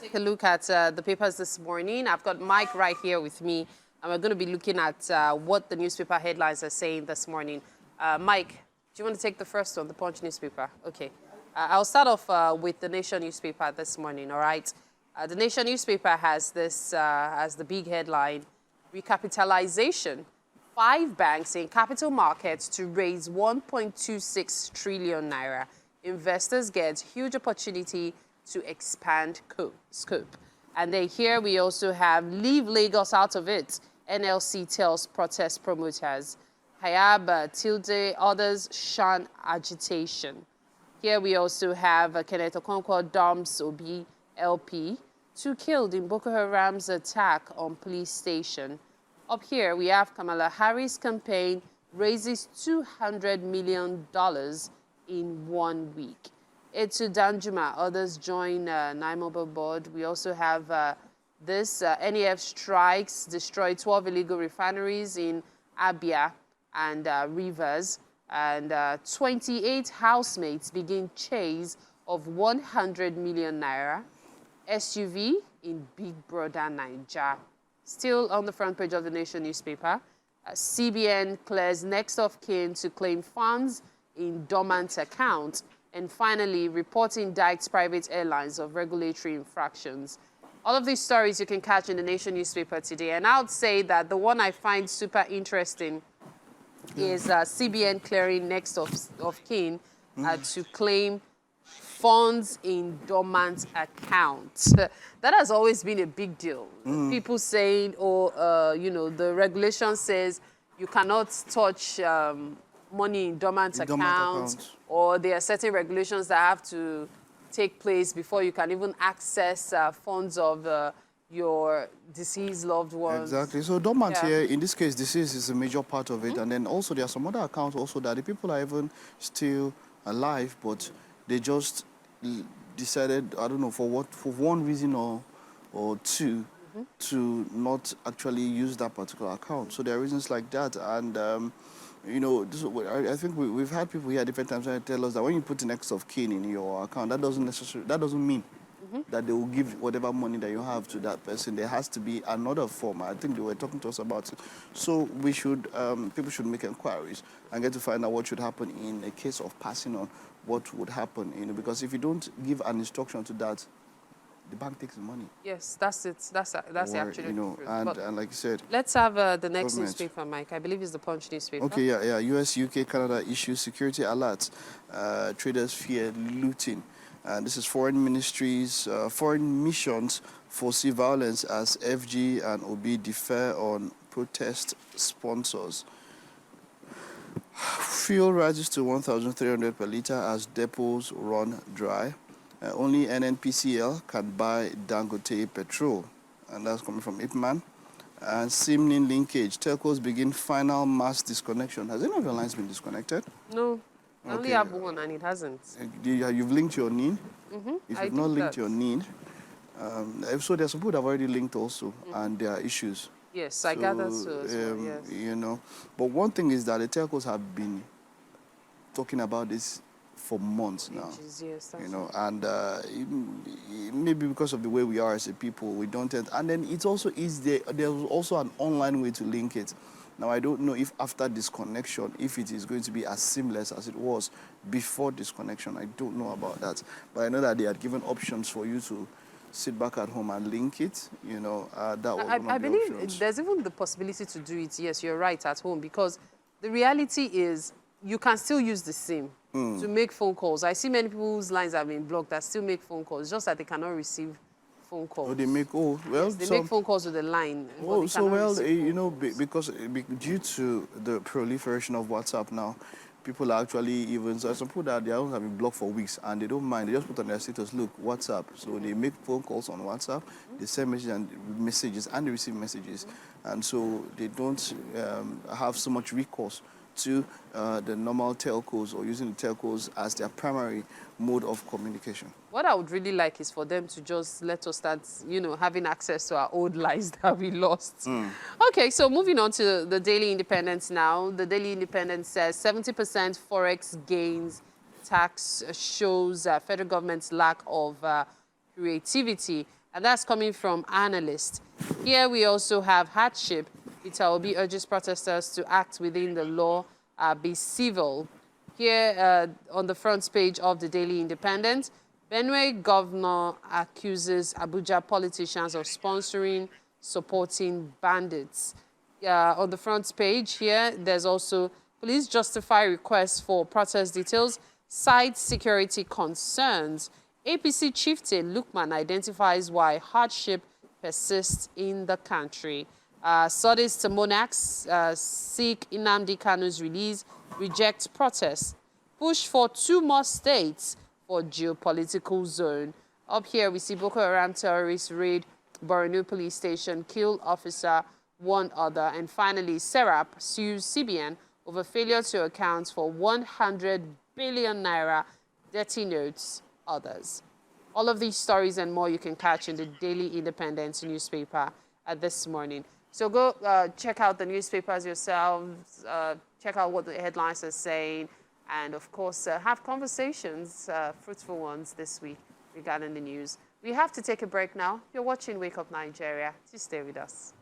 take a look at the papers this morning. I've got Mike right here with me, and we're going to be looking at what the newspaper headlines are saying this morning. Mike, do you want to take the first one, the Punch newspaper? Okay. I'll start off with the Nation newspaper this morning, all right? The Nation newspaper has this as the big headline, recapitalization. 5 banks in capital markets to raise 1.26 trillion naira. Investors get huge opportunity to expand scope. And then here we also have leave Lagos out of it. NLC tells protest promoters. Hayab tilde others shun agitation. Here we also have Kenneth Okonkwo dumps Obi LP. 2 killed in Boko Haram's attack on police station. Up here, we have Kamala Harris' campaign raises $200 million in 1 week. Etu Danjuma, others join Naimoba board. We also have NEF strikes, destroy 12 illegal refineries in Abia and Rivers. And 28 housemates begin chase of 100 million naira. SUV in Big Brother Naija. Still on the front page of the Nation newspaper, CBN clears next of kin to claim funds in dormant account. And finally, reporting indicts private airlines of regulatory infractions. All of these stories you can catch in the Nation newspaper today. And I would say that the one I find super interesting is CBN clearing next of kin to claim funds in dormant accounts. That has always been a big deal. People saying, the regulation says you cannot touch money in dormant accounts, or there are certain regulations that have to take place before you can even access funds of your deceased loved ones. Exactly. So dormant here, in this case, deceased is a major part of it. And then also there are some other accounts also that the people are even still alive, but they just decided, I don't know, for one reason or two, to not actually use that particular account. So there are reasons like that. And, I think we've had people here at different times trying to tell us that when you put next of kin in your account, that doesn't mean that they will give whatever money that you have to that person. There has to be another form. I think they were talking to us about it. So we should, people should make inquiries and get to find out what should happen in a case of passing on, what would happen, because if you don't give an instruction to that, the bank takes the money. Yes, that's it. That's actually and like you said, let's have the next newspaper, Mike. I believe it's the Punch newspaper. Okay, yeah. US, UK, Canada issue security alerts. Traders fear looting. And this is foreign ministries, foreign missions foresee violence as FG and OB defer on protest sponsors. Fuel rises to 1,300 per litre as depots run dry. Only NNPCL can buy Dangote petrol. And that's coming from Ipman. And SIM linkage. Telcos begin final mass disconnection. Has any of your lines been disconnected? No. I only have one, and it hasn't. You've linked your NIN? If you've not linked your NIN, so there's some people that have already linked also, and there are issues. Yes, I gather so as well, yes. But one thing is that the telcos have been talking about this for months now. Yes, and maybe because of the way we are as a people, we don't. And then it also is there's also an online way to link it. Now, I don't know if after disconnection, if it is going to be as seamless as it was before disconnection. I don't know about that. But I know that they had given options for you to sit back at home and link it. That was one of the believe options. There's even the possibility to do it, yes, you're right, at home. Because the reality is you can still use the SIM to make phone calls. I see many people whose lines have been blocked that still make phone calls, just that they cannot receive phone calls. Oh, they make, yes, they make phone calls with the line. Oh, so because due to the proliferation of WhatsApp now, people are actually even, so some people that their own have been blocked for weeks and they don't mind. They just put on their status, look, WhatsApp. So they make phone calls on WhatsApp, they send messages and they receive messages. And so they don't have so much recourse to the normal telcos or using the telcos as their primary mode of communication. What I would really like is for them to just let us start, having access to our old lives that we lost. Okay, so moving on to the Daily Independent now. The Daily Independent says 70% forex gains tax shows federal government's lack of creativity. And that's coming from analysts. Here we also have hardship. Peter Obi urges protesters to act within the law, be civil. Here on the front page of the Daily Independent, Benue governor accuses Abuja politicians of sponsoring, supporting bandits. On the front page here, there's also police justify requests for protest details, cite security concerns. APC chieftain Lukman identifies why hardship persists in the country. Sudist monarchs seek Nnamdi Kanu's release, reject protests, push for 2 more states for geopolitical zone. Up here, we see Boko Haram terrorists raid Borno police station, kill officer, 1 other. And finally, Serap sues CBN over failure to account for 100 billion naira dirty notes, others. All of these stories and more you can catch in the Daily Independent newspaper this morning. So go check out the newspapers yourselves, check out what the headlines are saying, and of course have conversations, fruitful ones this week regarding the news. We have to take a break now. You're watching Wake Up Nigeria. Just stay with us.